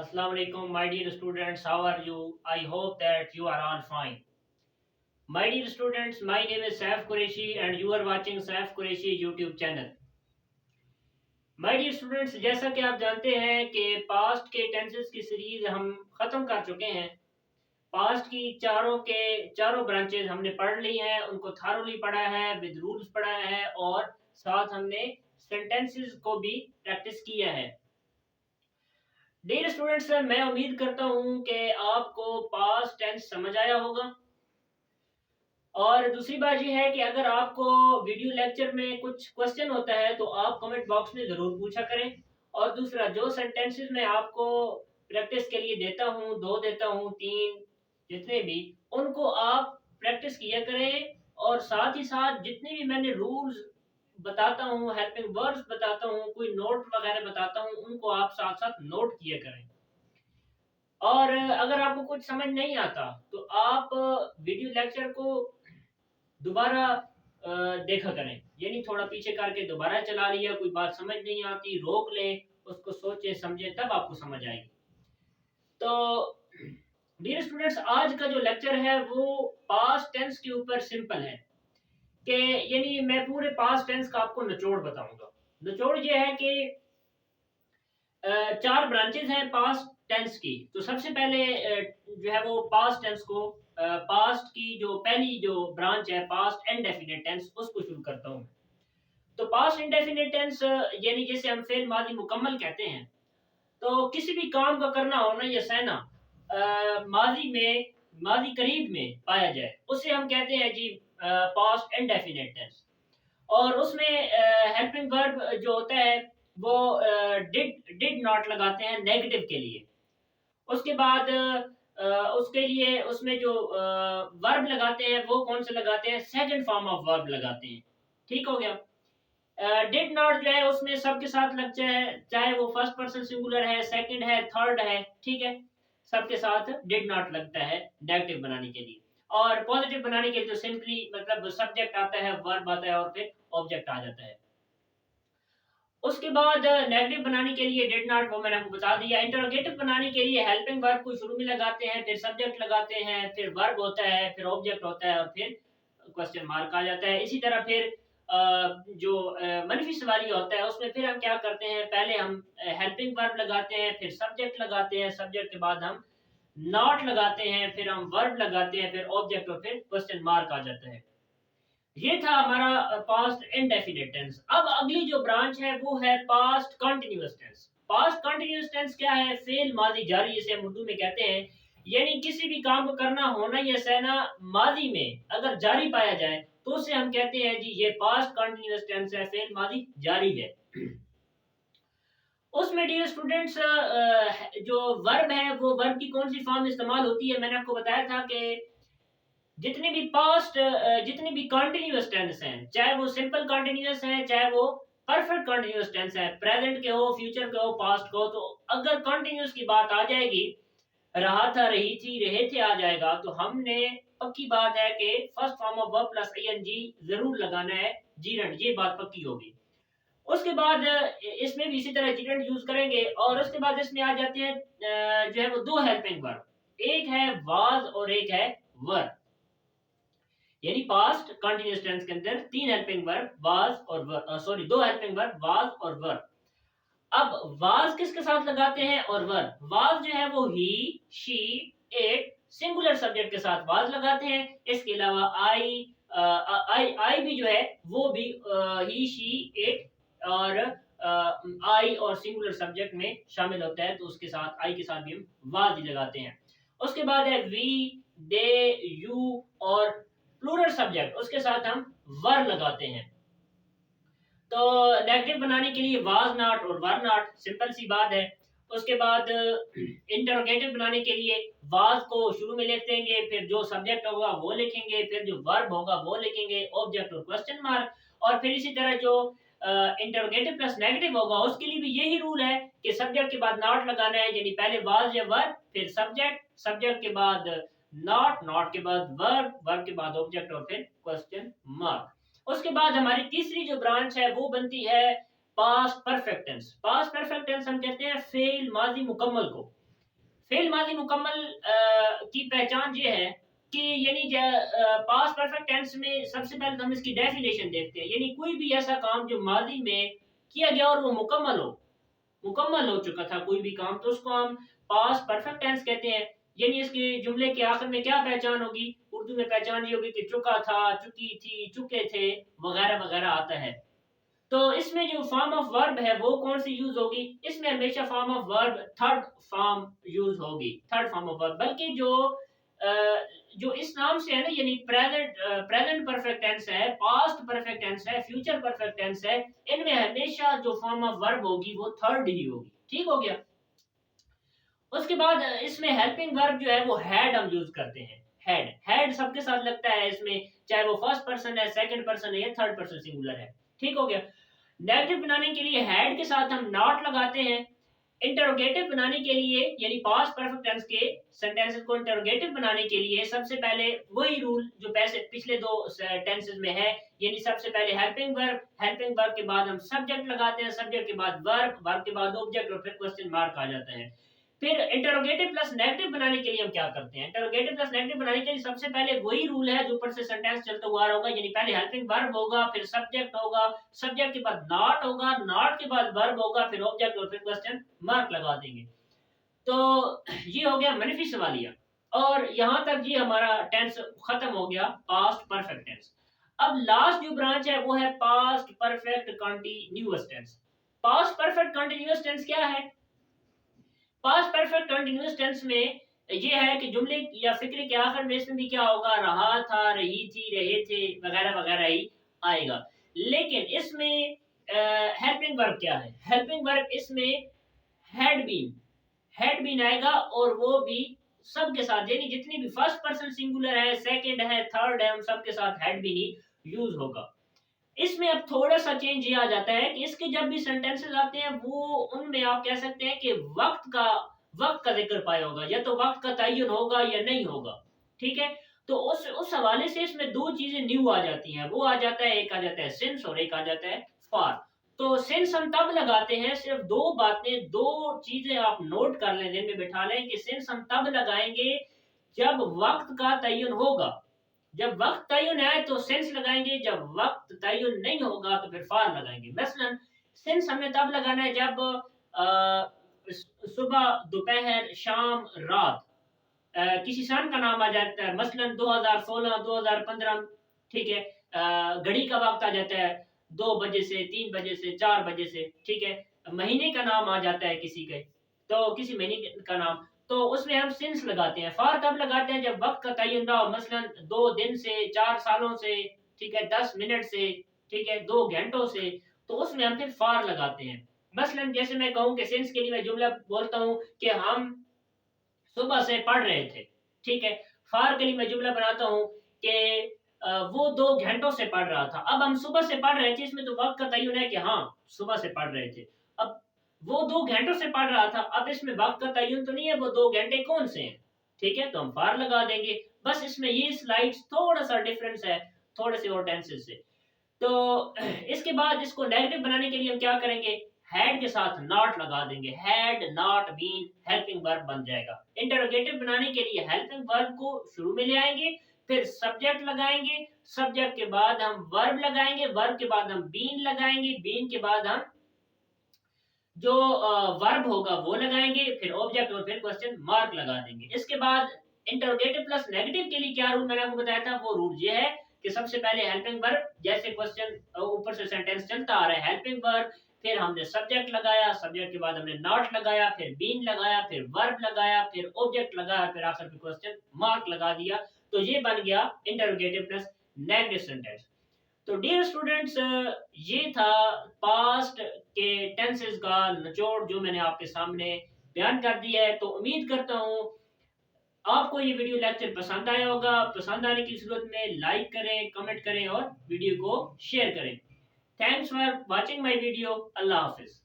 Assalamu alaikum, my dear students. How are you? I hope that you are all fine. My dear students, my name is Saif Qureshi and you are watching Saif Qureshi YouTube channel. My dear students, जैसा कि आप जानते हैं कि past के tenses की series हम खत्म कर चुके हैं। पास्ट की चारों ब्रांचेस हमने पढ़ ली हैं, उनको थारोली पढ़ा है, विद रूल्स पढ़ा है और साथ हमने सेंटेंसेस को भी प्रैक्टिस किया है। डियर स्टूडेंट्स, मैं उम्मीद करता हूं कि आपको पास्ट टेंस समझ आया होगा। और दूसरी बात यह है कि अगर आपको वीडियो लेक्चर में कुछ क्वेश्चन होता है तो आप कमेंट बॉक्स में ज़रूर पूछा करें। और दूसरा, जो सेंटेंसेस मैं आपको प्रैक्टिस के लिए देता हूं, 2 देता हूं, 3, जितने भी, उनको आप प्रैक्टिस किया करें। और साथ ही साथ जितने भी मैंने रूल्स बताता हूँ, हेल्पिंग वर्ड्स बताता हूँ, कोई नोट वगैरह बताता हूँ, उनको आप साथ साथ नोट किया करें। और अगर आपको कुछ समझ नहीं आता तो आप वीडियो लेक्चर को दोबारा देखा करें, यानी थोड़ा पीछे करके दोबारा चला लिया, कोई बात समझ नहीं आती रोक लें, उसको सोचे समझे, तब आपको समझ आएगी। तो डियर स्टूडेंट्स, आज का जो लेक्चर है वो पास्ट टेंस के ऊपर सिंपल है कि यानी मैं पूरे पास्ट टेंस का आपको निचोड़ बताऊंगा। निचोड़ ये है कि 4 ब्रांचेस हैं पास्ट टेंस की। तो सबसे पहले जो है वो पास्ट टेंस को पास्ट की जो पहली जो ब्रांच है पास्ट इंडेफिनिट टेंस, उसको शुरू करता हूँ। तो पास्ट इंडेफिनिट टेंस यानी जैसे हम फेल माजी मुकम्मल कहते हैं। तो किसी भी काम का करना होना या सहना माजी करीब में पाया जाए, उसे हम कहते हैं जी पास्ट इंडेफिनिट टेंस। और उसमें हेल्पिंग वर्ब जो होता है वो डिड नॉट लगाते हैं नेगेटिव के लिए। उसके बाद उसके लिए उसमें जो वर्ब लगाते हैं वो कौन से लगाते हैं, सेकंड फॉर्म ऑफ वर्ब लगाते हैं। ठीक हो गया। डिड नॉट जो है उसमें सबके साथ लगता है, चाहे वो फर्स्ट पर्सन सिंगुलर है, सेकंड है, थर्ड है, ठीक है, सबके साथ डिड नॉट लगता है नेगेटिव बनाने के लिए। और पॉजिटिव बनाने के लिए तो सिंपली मतलब सब्जेक्ट आता है, वर्ब आता है और फिर ऑब्जेक्ट आ जाता है। उसके बाद नेगेटिव बनाने के लिए डिड नॉट, वो मैंने आपको बता दिया। इंटरोगेटिव बनाने के लिए हेल्पिंग वर्ब को शुरू में लगाते हैं, फिर सब्जेक्ट लगाते हैं, फिर वर्ब होता है, फिर ऑब्जेक्ट होता है और फिर क्वेश्चन मार्क आ जाता है। इसी तरह फिर जो मनफी सवाली होता है उसमें फिर हम क्या करते हैं, पहले हम हेल्पिंग वर्ब लगाते हैं, फिर सब्जेक्ट लगाते हैं, सब्जेक्ट के बाद हम नॉट लगाते हैं, फिर हम वर्ब लगाते हैं, फिर ऑब्जेक्ट और फिर क्वेश्चन मार्क आ जाता है। ये था हमारा पास्ट इंडेफिनिट टेंस। अब अगली जो ब्रांच है वो है past continuous tense. Past continuous tense क्या है, फेल माजी जारी जिसे हम उर्दू में कहते हैं। यानी किसी भी काम को करना होना या सहना माजी में अगर जारी पाया जाए तो उसे हम कहते हैं जी ये पास्ट कंटिन्यूअस टेंस है, फेल माजी जारी है। उसमें डियर स्टूडेंट्स जो वर्ब है वो वर्ब की कौन सी फॉर्म इस्तेमाल होती है, मैंने आपको बताया था कि जितने भी पास्ट जितने भी कंटिन्यूअस टेंस हैं, चाहे वो सिंपल कंटिन्यूअस हैं, चाहे वो परफेक्ट कंटिन्यूअस टेंस है, प्रेजेंट के हो, फ्यूचर के हो, पास्ट के हो, तो अगर कंटिन्यूअस की बात आ जाएगी, रहा था, रही थी, रहे थे आ जाएगा, तो हमने पक्की बात है कि first form of verb plus ING जरूर लगाना है, जीरेंट, ये बात पक्की होगी। उसके बाद इसमें भी इसी तरह जीरेंट यूज करेंगे। और उसके बाद इसमें आ जाते हैं जो है वो 2 हेल्पिंग वर्ब, एक है वाज और एक है वर। यानी पास्ट कंटीन्यूअस टेंस के अंदर 3 हेल्पिंग वर्ब वाज और वर, सॉरी 2 हेल्पिंग वर्ब वाज और वर। अब वाज किसके साथ लगाते हैं और वर, वाज जो है वो ही, शी, इट, सिंगुलर सब्जेक्ट के साथ वाज लगाते हैं। इसके अलावा आई भी जो है वो भी ही, शी, इट और आई और सिंगुलर सब्जेक्ट में शामिल होता है, तो उसके साथ आई के साथ भी हम वाज ही लगाते हैं। उसके बाद है वी, दे, यू और प्लूरल सब्जेक्ट, उसके साथ हम वर लगाते हैं। तो नेगेटिव बनाने के लिए वाज नॉट और वर नॉट, सिंपल सी बात है। उसके बाद इंटरोगेटिव बनाने के लिए वाज को शुरू में लिख देंगे, फिर जो सब्जेक्ट होगा वो लिखेंगे, फिर जो वर्ब होगा वो लिखेंगे, ऑब्जेक्ट और क्वेश्चन मार्क। और फिर इसी तरह जो इंटरोगेटिव प्लस नेगेटिव होगा उसके लिए भी यही रूल है कि सब्जेक्ट के बाद नॉट लगाना है, यानी पहले वाज या वर्ब, फिर सब्जेक्ट, सब्जेक्ट के बाद नॉट, नॉट के बाद वर्ब, वर्ब के बाद ऑब्जेक्ट और फिर क्वेश्चन मार्क। उसके बाद हमारी तीसरी जो ब्रांच है वो बनती है past perfect tense. Past perfect tense हम कहते हैं फेल माजी मुकम्मल को। फेल माजी मुकम्मल की पहचान ये है कि यानी पास्ट परफेक्ट टेंस में सबसे पहले तो हम इसकी डेफिनेशन देखते हैं, यानी कोई भी ऐसा काम जो माजी में किया गया और वो मुकम्मल हो चुका था कोई भी काम, तो उसको हम पास्ट परफेक्ट टेंस कहते हैं। यानी इसके जुमले के आखिर में क्या पहचान होगी, उर्दू में पहचान ये होगी कि चुका था, चुकी थी, चुके थे, वगैरह वगैरह आता है। तो इसमें जो फॉर्म ऑफ वर्ब है वो कौन सी यूज होगी, इसमें हमेशा form of verb third form use होगी, थर्ड फॉर्म ऑफ वर्ब। बल्कि जो इस नाम से है ना, यानी प्रेजेंट परफेक्ट टेंस है, पास्ट परफेक्ट टेंस है, फ्यूचर परफेक्ट टेंस है, इनमें हमेशा जो फॉर्म ऑफ वर्ब होगी वो थर्ड ही होगी। ठीक हो गया। उसके बाद इसमें हेल्पिंग वर्ब जो है वो हैड हम यूज करते हैं। हैड सबके साथ लगता है इसमें, चाहे वो फर्स्ट पर्सन है, सेकंड पर्सन है या थर्ड पर्सन सिंगुलर है। ठीक हो गया। नेगेटिव बनाने के लिए हैड के साथ हम नॉट लगाते हैं। इंटरोगेटिव बनाने के लिए यानी पास्ट परफेक्ट टेंस के सेंटेंसेस को इंटरोगेटिव बनाने के लिए सबसे पहले वही रूल जो पिछले दो टेंसेस में है, यानी सबसे पहले हेल्पिंग वर्ब के बाद हम सब्जेक्ट लगाते हैं, सब्जेक्ट के बाद वर्ब के बाद ऑब्जेक्ट और फिर क्वेश्चन मार्क आ जाता है। फिर इंटरोगेटिव प्लस नेगेटिव बनाने के लिए हम क्या करते हैं, इंटरोगेटिव प्लस नेगेटिव बनाने के लिए सबसे पहले वही रूल है जो ऊपर से सेंटेंस चलता हुआ आ रहा होगा, यानी पहले हेल्पिंग वर्ब होगा, फिर सब्जेक्ट होगा, सब्जेक्ट के बाद नॉट होगा, नॉट के बाद वर्ब होगा, फिर ऑब्जेक्ट और फिर क्वेश्चन मार्क लगा देंगे। तो ये हो गया मनफी सवालिया, और यहां तक जी हमारा टेंस खत्म हो गया, पास्ट परफेक्ट टेंस। अब लास्ट जो ब्रांच है वो है past perfect continuous tense. Past perfect continuous tense क्या है? पास्ट परफेक्ट कंटीन्यूअस टेंस में ये है कि जुमले या फिक्र के आखिर में इसमें भी क्या होगा, रहा था, रही थी, रहे थे, वगैरह वगैरह ही आएगा। लेकिन इसमें हेल्पिंग वर्ब क्या है, हेल्पिंग वर्ब इसमें हैड बीन आएगा, और वो भी सबके साथ, यानी जितनी भी फर्स्ट पर्सन सिंगुलर है, सेकंड है, थर्ड है, उन सबके साथ हैड बीन ही यूज होगा। इसमें अब थोड़ा सा चेंज ये आ जाता है कि इसके जब भी सेंटेंसेस आते हैं वो उनमें आप कह सकते हैं कि वक्त का जिक्र पाया होगा, या तो वक्त का तयन होगा या नहीं होगा। ठीक है। तो उस हवाले से इसमें दो चीजें न्यू आ जाती हैं, वो आ जाता है, एक आ जाता है सिंस और एक आ जाता है फॉर। तो सिंस हम तब लगाते हैं, सिर्फ दो बातें, दो चीजें आप नोट कर लें, दिन में बिठा लें कि सिंस हम तब लगाएंगे जब वक्त का तयन होगा। जब वक्त तयन है तो सिंस लगाएंगे, जब वक्त तयन नहीं होगा तो फिर फार लगाएंगे। मसलन सिंस हमने तब लगाना है जब सुबह, दोपहर, शाम, रात किसी सन का नाम आ जाता है, मसलन 2016, 2015। ठीक है। घड़ी का वक्त आ जाता है 2 बजे से, 3 बजे से, 4 बजे से। ठीक है। महीने का नाम आ जाता है किसी के, तो किसी महीने का नाम, तो उसमें हम सिंस लगाते हैं। फार तब लगाते हैं जब वक्त का तयन ना हो, मसलन 2 दिन से, 4 सालों से, ठीक है, 10 मिनट से, ठीक है, 2 घंटों से, तो उसमें हम फिर फार लगाते हैं। मसलन जैसे मैं कहूं कि सिंस के लिए मैं जुमला बोलता हूं कि हम सुबह से पढ़ रहे थे। ठीक है। फार के लिए मैं जुमला बनाता हूं कि वो 2 घंटों से पढ़ रहा था। अब हम सुबह से पढ़ रहे थे, इसमें तो वक्त का तयन है कि हाँ सुबह से पढ़ रहे थे। अब वो 2 घंटों से पढ़ रहा था, अब इसमें वक्त का तयन तो नहीं है, वो 2 घंटे कौन से हैं। ठीक है। तो हम फार लगा देंगे। बस इसमें ये स्लाइड्स थोड़ा सा डिफरेंस है थोड़े से और टेंसेस से। तो इसके बाद इसको नेगेटिव बनाने के लिए हम क्या करेंगे, हैड के साथ नॉट लगा देंगे, had not been helping verb बन जाएगा। इंटरोगेटिव बनाने के लिए हेल्पिंग वर्ब को शुरू में ले आएंगे, फिर सब्जेक्ट लगाएंगे, सब्जेक्ट के बाद हम वर्ब लगाएंगे, वर्ब के बाद हम बीन लगाएंगे, बीन के बाद हम जो वर्ब होगा वो लगाएंगे, फिर ऑब्जेक्ट और फिर क्वेश्चन मार्क लगा देंगे। इसके बाद इंटरोगेटिव प्लस नेगेटिव के लिए क्या रूल मैंने आपको बताया था, वो रूल ये है कि सबसे पहले हेल्पिंग वर्ब, जैसे क्वेश्चन ऊपर से सेंटेंस चलता आ रहा है, हेल्पिंग वर्ब, फिर हमने सब्जेक्ट लगाया, सब्जेक्ट के बाद हमने नॉट लगाया, फिर बीन लगाया, फिर वर्ब लगाया, फिर ऑब्जेक्ट लगाया, फिर आखिर में क्वेश्चन मार्क लगा दिया। तो ये बन गया इंटरोगेटिव प्लस नेगेटिव सेंटेंस। तो डियर स्टूडेंट्स, ये था पास्ट के टेंसेस का निचोड़ जो मैंने आपके सामने बयान कर दिया है। तो उम्मीद करता हूँ आपको ये वीडियो लेक्चर पसंद आया होगा। पसंद आने की सूरत में लाइक करें, कमेंट करें और वीडियो को शेयर करें। Thanks for watching my video. Allah Hafiz.